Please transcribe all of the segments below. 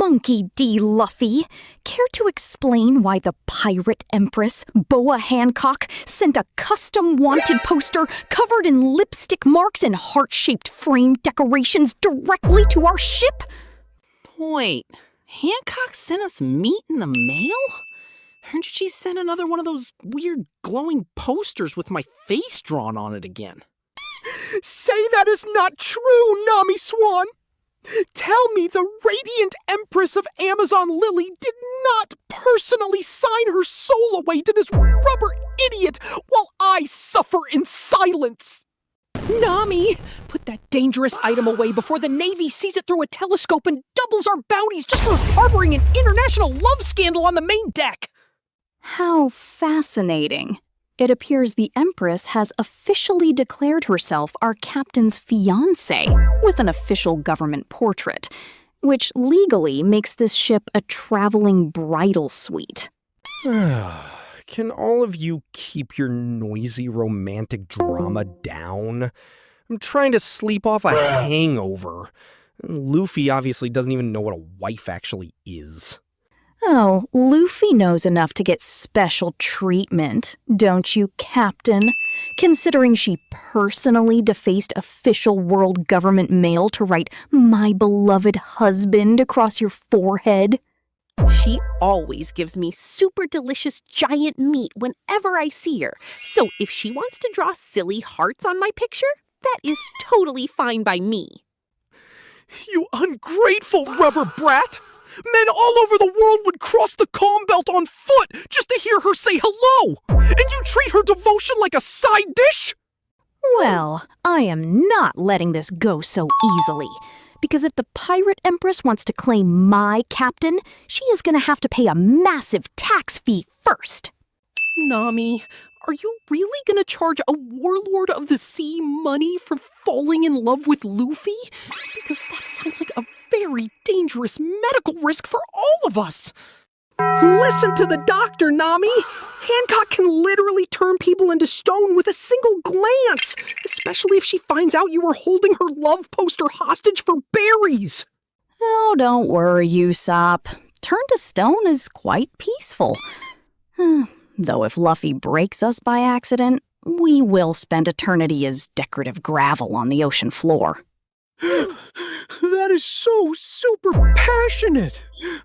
Monkey D. Luffy, care to explain why the pirate empress, Boa Hancock, sent a custom wanted poster covered in lipstick marks and heart-shaped frame decorations directly to our ship? Wait, Hancock sent us meat in the mail? Or did she send another one of those weird glowing posters with my face drawn on it again? Say that is not true, Nami Swan! Tell me the radiant Empress of Amazon Lily did not personally sign her soul away to this rubber idiot while I suffer in silence! Nami, put that dangerous item away before the Navy sees it through a telescope and doubles our bounties just for harboring an international love scandal on the main deck! How fascinating. It appears the Empress has officially declared herself our captain's fiancé with an official government portrait, which legally makes this ship a traveling bridal suite. Can all of you keep your noisy romantic drama down? I'm trying to sleep off a hangover. Luffy obviously doesn't even know what a wife actually is. Oh, Luffy knows enough to get special treatment, don't you, Captain? Considering she personally defaced official world government mail to write "My beloved husband" across your forehead. She always gives me super delicious giant meat whenever I see her. So if she wants to draw silly hearts on my picture, that is totally fine by me. You ungrateful rubber brat! Men all over the world would cross the calm belt on foot just to hear her say hello! And you treat her devotion like a side dish? Well, I am not letting this go so easily. Because if the Pirate Empress wants to claim my captain, she is going to have to pay a massive tax fee first. Nami, are you really gonna charge a warlord of the sea money for falling in love with Luffy? Because that sounds like a very dangerous medical risk for all of us. Listen to the doctor, Nami! Hancock can literally turn people into stone with a single glance, especially if she finds out you were holding her love poster hostage for berries. Oh, don't worry, Usopp. Turn to stone is quite peaceful. Though if Luffy breaks us by accident, we will spend eternity as decorative gravel on the ocean floor. That is so super passionate!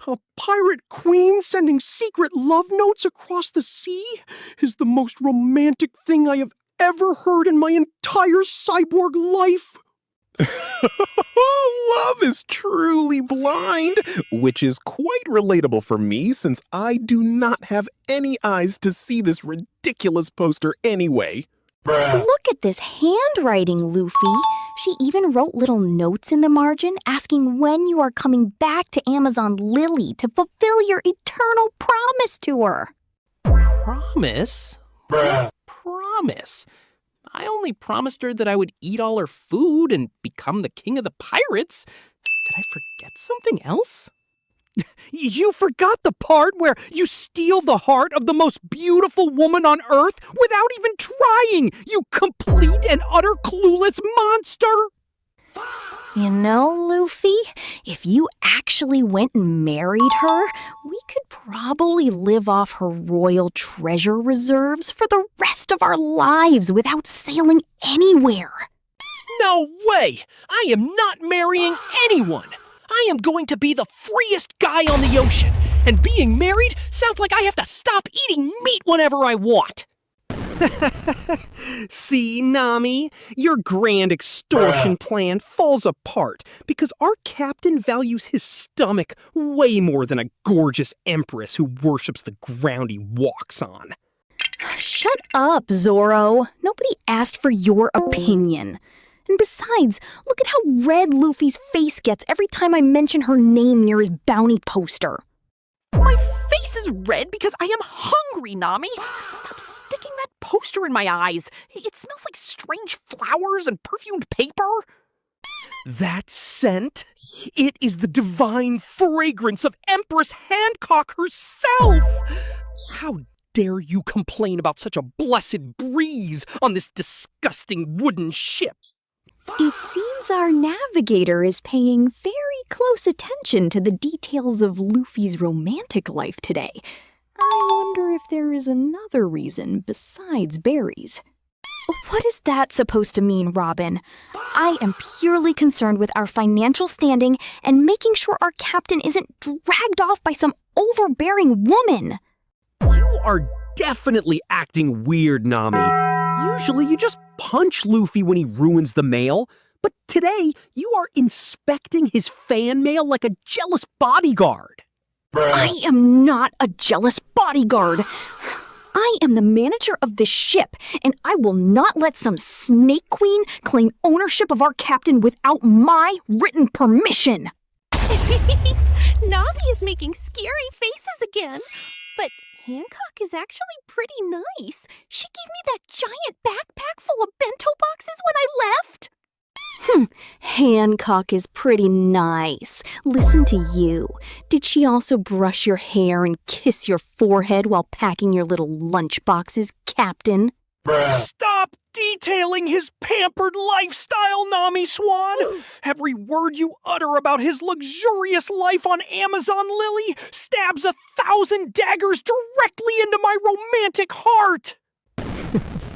A pirate queen sending secret love notes across the sea is the most romantic thing I have ever heard in my entire cyborg life! Love is truly blind, which is quite relatable for me since I do not have any eyes to see this ridiculous poster anyway. Look at this handwriting, Luffy. She even wrote little notes in the margin asking when you are coming back to Amazon Lily to fulfill your eternal promise to her. Promise? Promise? I only promised her that I would eat all her food and become the king of the pirates. Did I forget something else? You forgot the part where you steal the heart of the most beautiful woman on Earth without even trying, you complete and utter clueless monster! You know, Luffy, if you actually went and married her, we could probably live off her royal treasure reserves for the rest of our lives without sailing anywhere. No way! I am not marrying anyone! I am going to be the freest guy on the ocean, and being married sounds like I have to stop eating meat whenever I want. See, Nami, your grand extortion plan falls apart because our captain values his stomach way more than a gorgeous empress who worships the ground he walks on. Shut up, Zoro. Nobody asked for your opinion. And besides, look at how red Luffy's face gets every time I mention her name near his bounty poster. My face is red because I am hungry, Nami. Stop sticking that poster in my eyes. It smells like strange flowers and perfumed paper. That scent? It is the divine fragrance of Empress Hancock herself! How dare you complain about such a blessed breeze on this disgusting wooden ship? It seems our navigator is paying very close attention to the details of Luffy's romantic life today. I wonder if there is another reason besides berries. What is that supposed to mean, Robin? I am purely concerned with our financial standing and making sure our captain isn't dragged off by some overbearing woman. You are definitely acting weird, Nami. Usually you just punch Luffy when he ruins the mail, but today you are inspecting his fan mail like a jealous bodyguard. I am not a jealous bodyguard. I am the manager of this ship, and I will not let some snake queen claim ownership of our captain without my written permission. Nami is making scary faces again. But Hancock is actually pretty nice. She gave me that giant backpack full of bento boxes when I left. Hancock is pretty nice. Listen to you. Did she also brush your hair and kiss your forehead while packing your little lunch boxes, Captain? Stop detailing his pampered lifestyle, Nami Swan! Every word you utter about his luxurious life on Amazon Lily stabs 1,000 daggers directly into my romantic heart!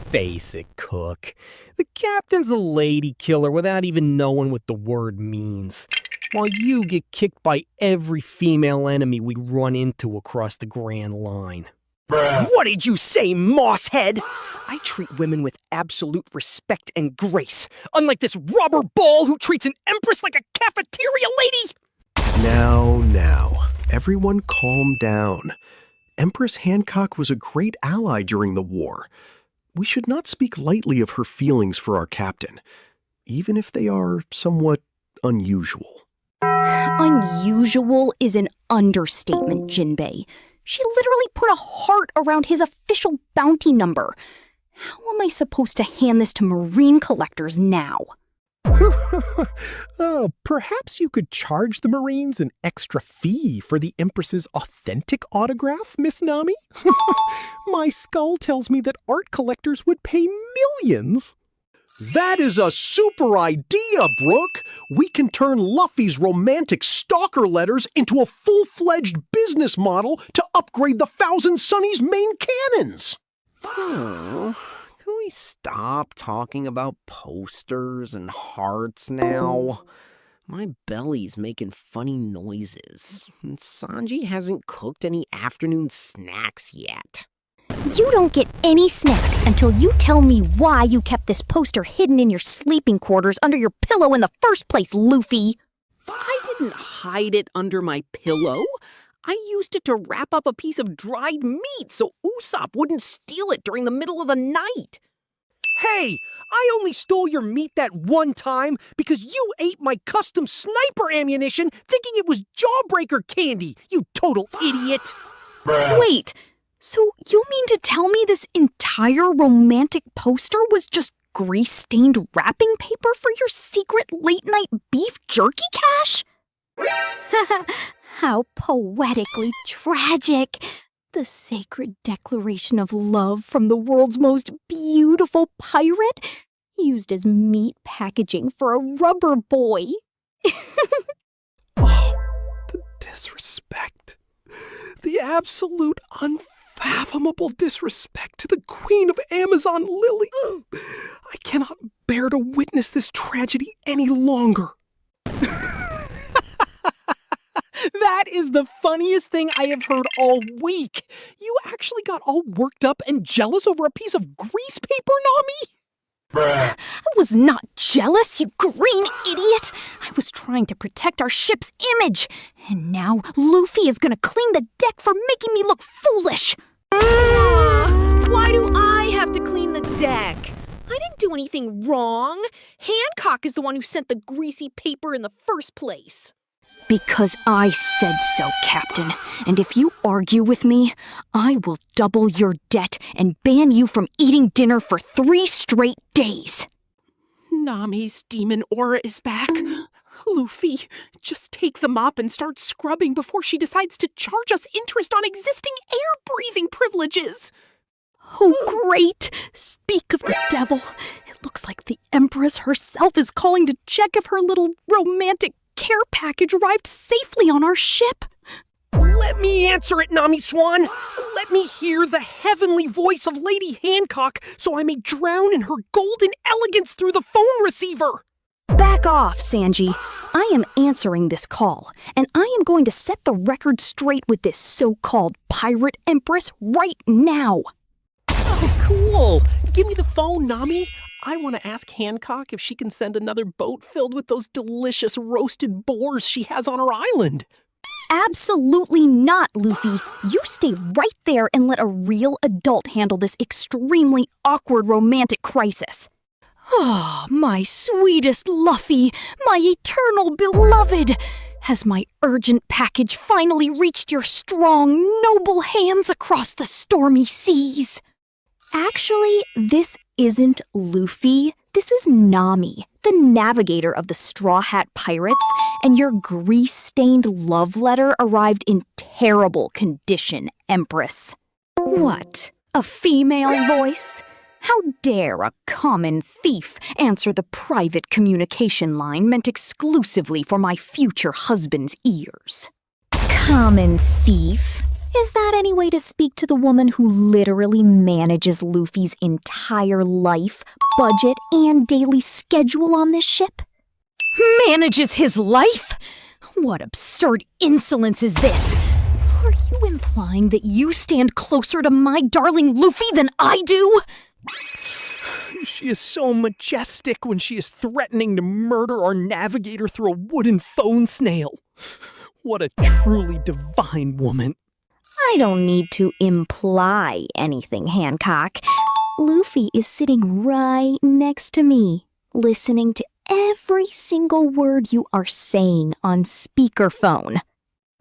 Face it, Cook. The captain's a lady killer without even knowing what the word means. While you get kicked by every female enemy we run into across the Grand Line. What did you say, mosshead? I treat women with absolute respect and grace, unlike this rubber ball who treats an empress like a cafeteria lady! Now, everyone calm down. Empress Hancock was a great ally during the war. We should not speak lightly of her feelings for our captain, even if they are somewhat unusual. Unusual is an understatement, Jinbei. She literally put a heart around his official bounty number. How am I supposed to hand this to marine collectors now? Oh, perhaps you could charge the Marines an extra fee for the Empress's authentic autograph, Miss Nami? My skull tells me that art collectors would pay millions. That is a super idea, Brooke! We can turn Luffy's romantic stalker letters into a full-fledged business model to upgrade the Thousand Sunny's main cannons! Can we stop talking about posters and hearts now? My belly's making funny noises. And Sanji hasn't cooked any afternoon snacks yet. You don't get any snacks until you tell me why you kept this poster hidden in your sleeping quarters under your pillow in the first place, Luffy. I didn't hide it under my pillow. I used it to wrap up a piece of dried meat so Usopp wouldn't steal it during the middle of the night. Hey, I only stole your meat that one time because you ate my custom sniper ammunition thinking it was Jawbreaker candy, you total idiot! Wait, so you mean to tell me this entire romantic poster was just grease-stained wrapping paper for your secret late-night beef jerky cache? How poetically tragic. The sacred declaration of love from the world's most beautiful pirate, used as meat packaging for a rubber boy. Oh, the disrespect. The absolute unfathomable disrespect to the Queen of Amazon Lily. I cannot bear to witness this tragedy any longer. That is the funniest thing I have heard all week. You actually got all worked up and jealous over a piece of grease paper, Nami? I was not jealous, you green idiot. I was trying to protect our ship's image. And now Luffy is gonna clean the deck for making me look foolish. Why do I have to clean the deck? I didn't do anything wrong. Hancock is the one who sent the greasy paper in the first place. Because I said so, Captain. And if you argue with me, I will double your debt and ban you from eating dinner for 3 straight days. Nami's demon aura is back. Luffy, just take the mop and start scrubbing before she decides to charge us interest on existing air-breathing privileges. Oh, great! Speak of the devil. At It looks like the Empress herself is calling to check if her little romantic care package arrived safely on our ship. Let me answer it, Nami Swan. Let me hear the heavenly voice of Lady Hancock so I may drown in her golden elegance through the phone receiver. Back off, Sanji. I am answering this call, and I am going to set the record straight with this so-called pirate Empress right now. Oh, cool. Give me the phone, Nami. I want to ask Hancock if she can send another boat filled with those delicious roasted boars she has on her island. Absolutely not, Luffy. You stay right there and let a real adult handle this extremely awkward romantic crisis. Ah, my sweetest Luffy, my eternal beloved. Has my urgent package finally reached your strong, noble hands across the stormy seas? Actually, this isn't Luffy. This is Nami, the navigator of the Straw Hat Pirates, and your grease-stained love letter arrived in terrible condition, Empress. What? A female voice? How dare a common thief answer the private communication line meant exclusively for my future husband's ears? Common thief? Is that any way to speak to the woman who literally manages Luffy's entire life, budget, and daily schedule on this ship? Manages his life? What absurd insolence is this? Are you implying that you stand closer to my darling Luffy than I do? She is so majestic when she is threatening to murder our navigator through a wooden phone snail. What a truly divine woman. I don't need to imply anything, Hancock. Luffy is sitting right next to me, listening to every single word you are saying on speakerphone.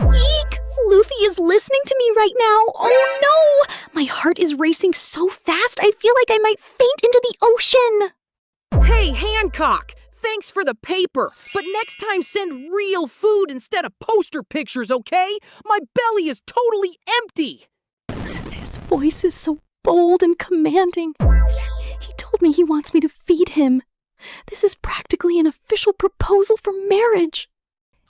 Eek! Luffy is listening to me right now. Oh no! My heart is racing so fast I feel like I might faint into the ocean. Hey, Hancock! Thanks for the paper, but next time send real food instead of poster pictures, okay? My belly is totally empty. His voice is so bold and commanding. He told me he wants me to feed him. This is practically an official proposal for marriage.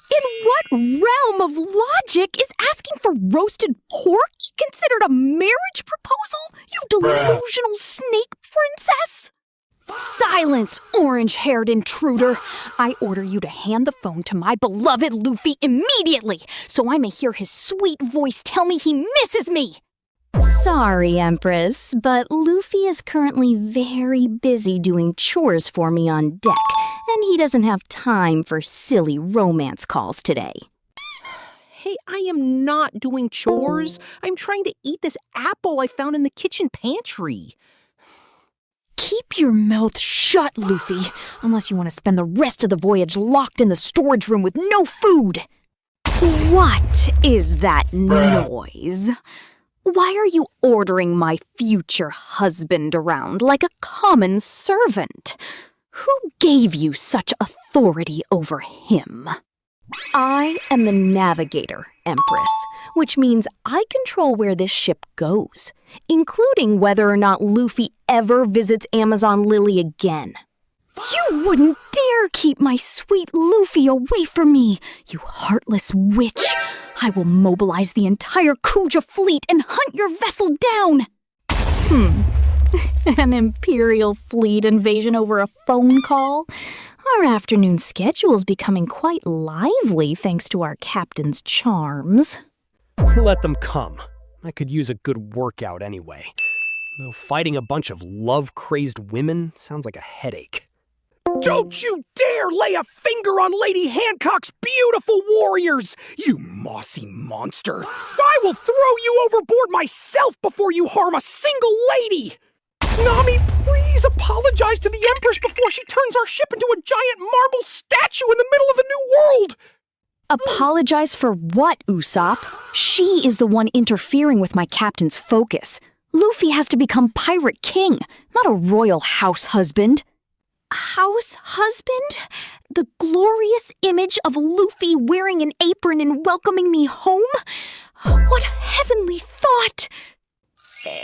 In what realm of logic is asking for roasted pork considered a marriage proposal, you delusional snake princess? Silence, orange-haired intruder! I order you to hand the phone to my beloved Luffy immediately, so I may hear his sweet voice tell me he misses me! Sorry, Empress, but Luffy is currently very busy doing chores for me on deck, and he doesn't have time for silly romance calls today. Hey, I am not doing chores. I'm trying to eat this apple I found in the kitchen pantry. Keep your mouth shut, Luffy, unless you want to spend the rest of the voyage locked in the storage room with no food. What is that noise? Why are you ordering my future husband around like a common servant? Who gave you such authority over him? I am the navigator, Empress, which means I control where this ship goes, including whether or not Luffy ever visits Amazon Lily again. You wouldn't dare keep my sweet Luffy away from me, you heartless witch! I will mobilize the entire Kuja fleet and hunt your vessel down! An Imperial fleet invasion over a phone call? Our afternoon schedule's becoming quite lively thanks to our captain's charms. Let them come. I could use a good workout anyway. Though fighting a bunch of love-crazed women sounds like a headache. Don't you dare lay a finger on Lady Hancock's beautiful warriors, you mossy monster! I will throw you overboard myself before you harm a single lady! Nami, please apologize to the Empress before she turns our ship into a giant marble statue in the middle of the New World! Apologize for what, Usopp? She is the one interfering with my captain's focus. Luffy has to become Pirate King, not a royal house husband. House husband? The glorious image of Luffy wearing an apron and welcoming me home? What a heavenly thought!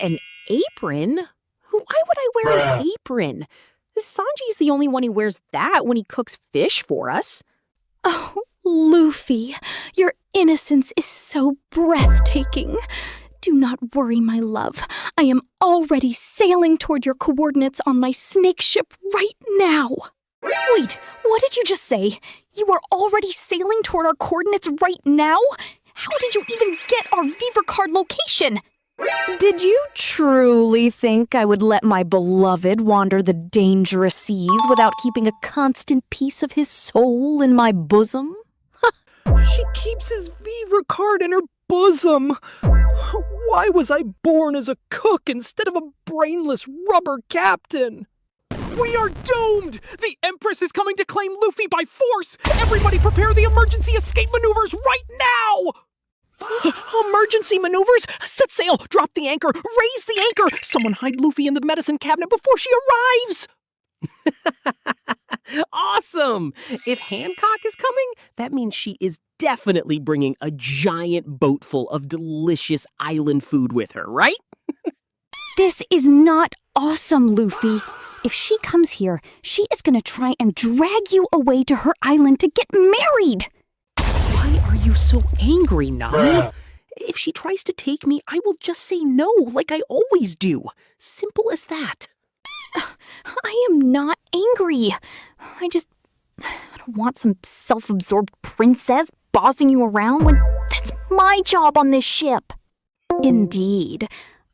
An apron? Why would I wear an apron? Sanji's the only one who wears that when he cooks fish for us. Oh, Luffy, your innocence is so breathtaking. Do not worry, my love. I am already sailing toward your coordinates on my snake ship right now. Wait, what did you just say? You are already sailing toward our coordinates right now? How did you even get our Viver Card location? Did you truly think I would let my beloved wander the dangerous seas without keeping a constant piece of his soul in my bosom? She keeps his Viver Card in her bosom. Why was I born as a cook instead of a brainless rubber captain? We are doomed! The Empress is coming to claim Luffy by force! Everybody prepare the emergency escape maneuvers right now! Emergency maneuvers? Set sail, drop the anchor, raise the anchor! Someone hide Luffy in the medicine cabinet before she arrives! Awesome! If Hancock is coming, that means she is definitely bringing a giant boat full of delicious island food with her, right? This is not awesome, Luffy. If she comes here, she is going to try and drag you away to her island to get married. Why are you so angry, Nami? If she tries to take me, I will just say no, like I always do. Simple as that. I am not angry. I don't want some self-absorbed princess bossing you around when that's my job on this ship. Indeed,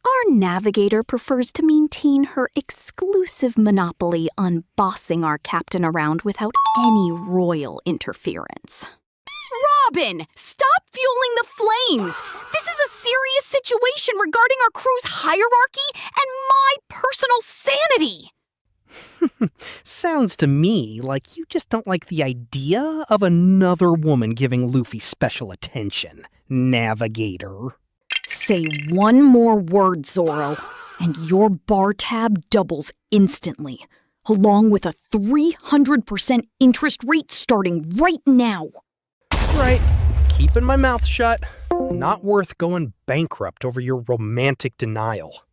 our navigator prefers to maintain her exclusive monopoly on bossing our captain around without any royal interference. Robin, stop fueling the flames! This is a serious situation regarding our crew's hierarchy and my personal sanity! Sounds to me like you just don't like the idea of another woman giving Luffy special attention, Navigator. Say one more word, Zoro, and your bar tab doubles instantly, along with a 300% interest rate starting right now. Right, keeping my mouth shut. Not worth going bankrupt over your romantic denial.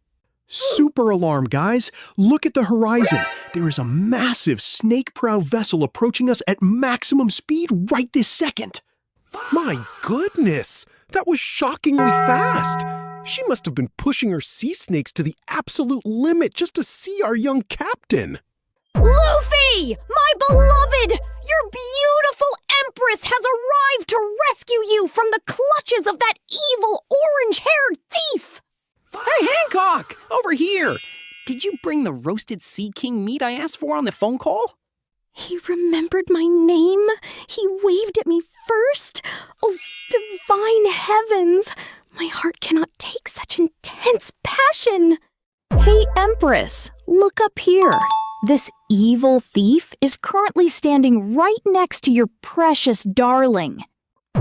Super alarm, guys! Look at the horizon. There is a massive snake prow vessel approaching us at maximum speed right this second. My goodness! That was shockingly fast! She must have been pushing her sea snakes to the absolute limit just to see our young captain. Luffy! My beloved! Your beautiful Empress has arrived to rescue you from the clutches of that evil orange-haired thief! Hey, Hancock! Over here! Did you bring the roasted Sea King meat I asked for on the phone call? He remembered my name. He waved at me first. Oh, divine heavens! My heart cannot take such intense passion. Hey, Empress, look up here. This evil thief is currently standing right next to your precious darling.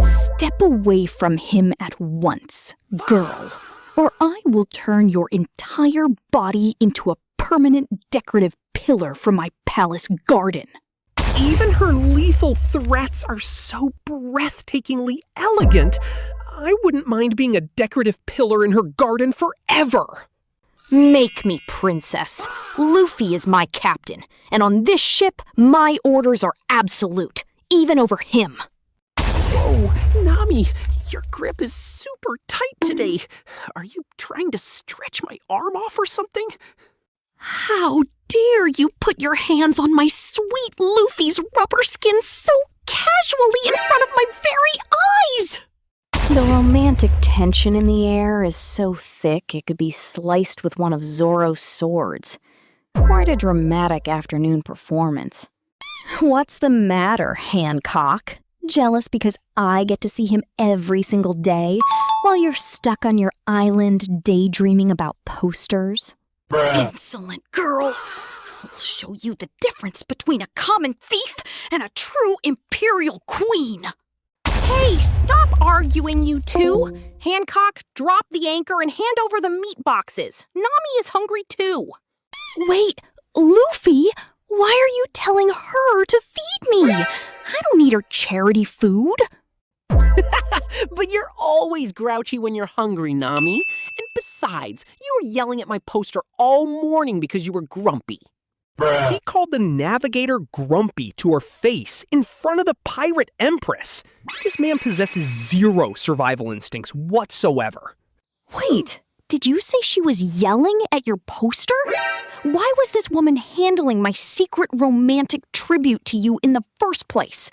Step away from him at once, girl, or I will turn your entire body into a permanent decorative pillar for my palace garden. Even her lethal threats are so breathtakingly elegant, I wouldn't mind being a decorative pillar in her garden forever. Make me, princess. Luffy is my captain, and on this ship, my orders are absolute, even over him. Whoa, Nami, your grip is super tight today. Are you trying to stretch my arm off or something? How dare you put your hands on my sweet Luffy's rubber skin so casually in front of my very eyes? The romantic tension in the air is so thick it could be sliced with one of Zoro's swords. Quite a dramatic afternoon performance. What's the matter, Hancock? Jealous because I get to see him every single day while you're stuck on your island daydreaming about posters? Insolent girl! I'll show you the difference between a common thief and a true imperial queen! Hey, stop arguing, you two! Hancock, drop the anchor and hand over the meat boxes. Nami is hungry too. Wait, Luffy? Why are you telling her to feed me? I don't need her charity food. But you're always grouchy when you're hungry, Nami. And besides, you were yelling at my poster all morning because you were grumpy. He called the navigator grumpy to her face in front of the pirate empress. This man possesses zero survival instincts whatsoever. Wait, did you say she was yelling at your poster? Why was this woman handling my secret romantic tribute to you in the first place?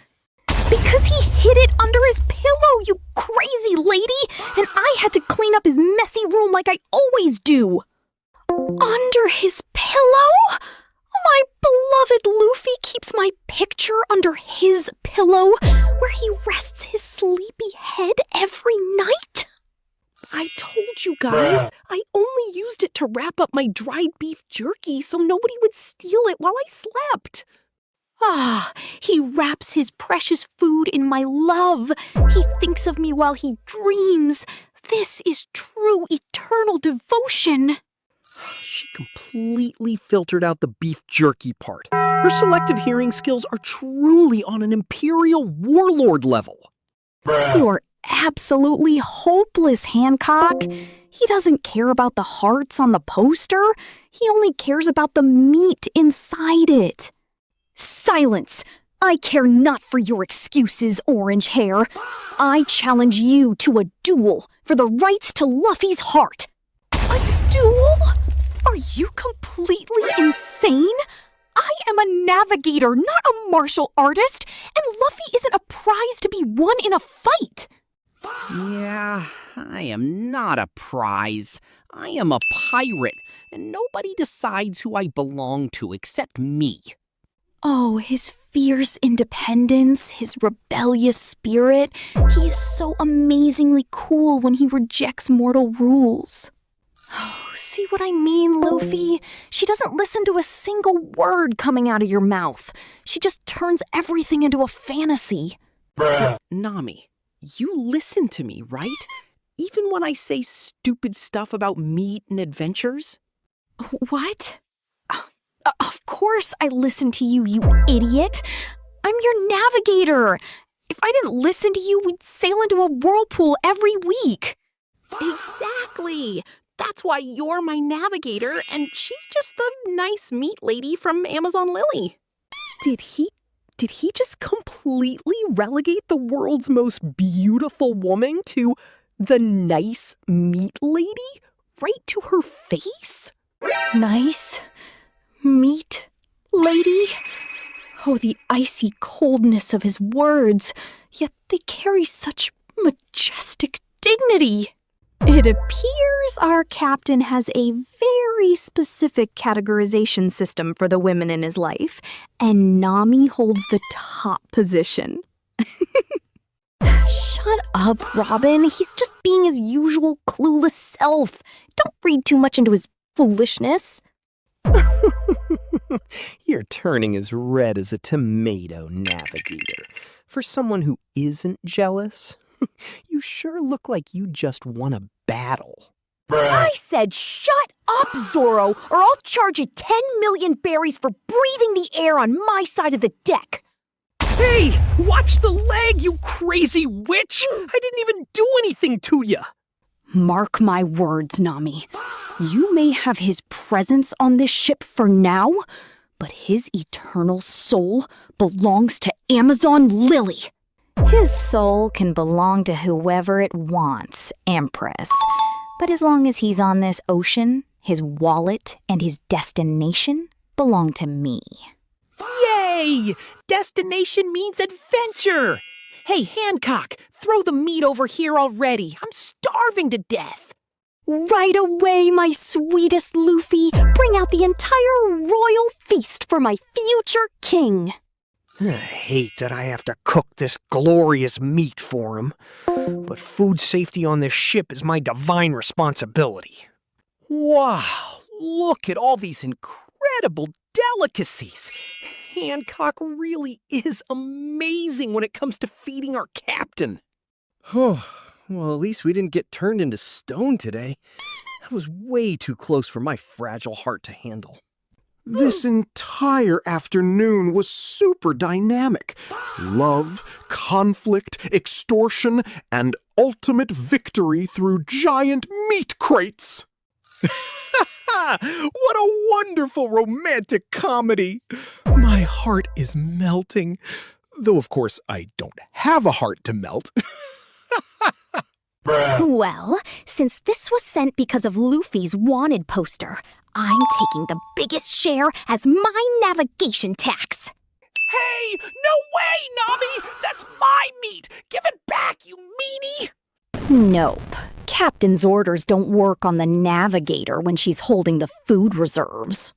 Because he hid it under his pillow, you crazy lady! And I had to clean up his messy room like I always do. Under his pillow? My beloved Luffy keeps my picture under his pillow, where he rests his sleepy head every night? I told you guys, I only used it to wrap up my dried beef jerky so nobody would steal it while I slept. Ah, he wraps his precious food in my love. He thinks of me while he dreams. This is true eternal devotion. She completely filtered out the beef jerky part. Her selective hearing skills are truly on an imperial warlord level. You are absolutely hopeless, Hancock. He doesn't care about the hearts on the poster. He only cares about the meat inside it. Silence! I care not for your excuses, Orange Hair. I challenge you to a duel for the rights to Luffy's heart. A duel? Are you completely insane? I am a navigator, not a martial artist, and Luffy isn't a prize to be won in a fight. Yeah, I am not a prize. I am a pirate, and nobody decides who I belong to except me. Oh, his fierce independence, his rebellious spirit. He is so amazingly cool when he rejects mortal rules. Oh, see what I mean, Luffy? She doesn't listen to a single word coming out of your mouth. She just turns everything into a fantasy. Nami, you listen to me, right? Even when I say stupid stuff about meat and adventures? What? Of course I listen to you, you idiot. I'm your navigator. If I didn't listen to you, we'd sail into a whirlpool every week. Exactly. That's why you're my navigator, and she's just the nice meat lady from Amazon Lily. Did he just completely relegate the world's most beautiful woman to the nice meat lady? Right to her face? Nice meat lady? Oh, the icy coldness of his words, yet they carry such majestic dignity. It appears our captain has a very specific categorization system for the women in his life, and Nami holds the top position. Shut up, Robin. He's just being his usual clueless self. Don't read too much into his foolishness. You're turning as red as a tomato, navigator. For someone who isn't jealous, you sure look like you just won a battle. I said shut up, Zoro, or I'll charge you 10 million berries for breathing the air on my side of the deck. Hey, watch the leg, you crazy witch! I didn't even do anything to you. Mark my words, Nami. You may have his presence on this ship for now, but his eternal soul belongs to Amazon Lily. His soul can belong to whoever it wants, Empress. But as long as he's on this ocean, his wallet and his destination belong to me. Yay! Destination means adventure! Hey, Hancock, throw the meat over here already. I'm starving to death. Right away, my sweetest Luffy. Bring out the entire royal feast for my future king. I hate that I have to cook this glorious meat for him, but food safety on this ship is my divine responsibility. Wow, look at all these incredible delicacies. Hancock really is amazing when it comes to feeding our captain. Oh, well, at least we didn't get turned into stone today. That was way too close for my fragile heart to handle. This entire afternoon was super dynamic. Love, conflict, extortion, and ultimate victory through giant meat crates. What a wonderful romantic comedy! My heart is melting. Though, of course, I don't have a heart to melt. Well, since this was sent because of Luffy's wanted poster, I'm taking the biggest share as my navigation tax. Hey, no way, Nami! That's my meat! Give it back, you meanie! Nope. Captain's orders don't work on the navigator when she's holding the food reserves.